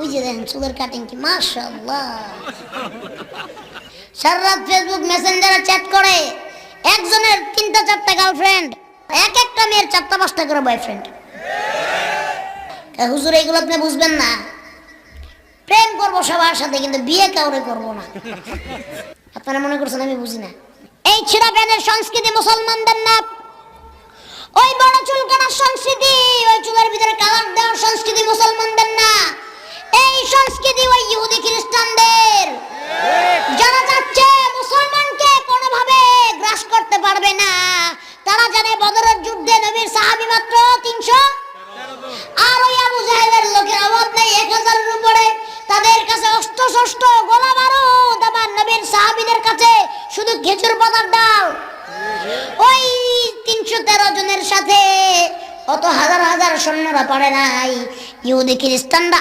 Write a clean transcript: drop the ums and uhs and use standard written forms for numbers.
ওই যে দেখেন চুলের কাটিং কি মাশাআল্লাহ। সারা রাত ফেসবুক মেসেঞ্জারে চ্যাট করে, একজনের 3টা 4টা গার্লফ্রেন্ড, এক একটা মেয়ের 4টা 5টা করে বয়ফ্রেন্ড। হুজুর এগুলো আপনি বুঝবেন না, প্রেম করবো সবার সাথে কিন্তু বিয়ে কাউরে করবো না। আপনারা মনে করছেন আমি বুঝি না? এই ছেঁড়া প্যানের সংস্কৃতি মুসলমানদের না, ওই বড় চুল কাটার সংস্কৃতি, ওই চুলের ভিতরে কালার দেওয়ার সংস্কৃতি মুসলমানদের না। এই সংস্কৃতি ওই ইহুদি খ্রিস্টানদের। যারা যাচ্ছে মুসলমানকে কোনোভাবে গ্রাস করতে পারবে না, তারা জানে বদরের যুদ্ধে নবীর সাহাবী মাত্র 300, আর ওই আবু জাহেলের লোকের অভাব নেই 1000-এর উপরে। তাদের কাছে অস্ত্র শস্ত্র গোলা বারুদ, আমার নবীর সাহাবীদের কাছে শুধু খেজুর পাতার ডাল। ওই 313 জনের সাথে অত হাজার হাজার সৈন্যরা পারে নাই। ইহুদি খ্রিস্টানরা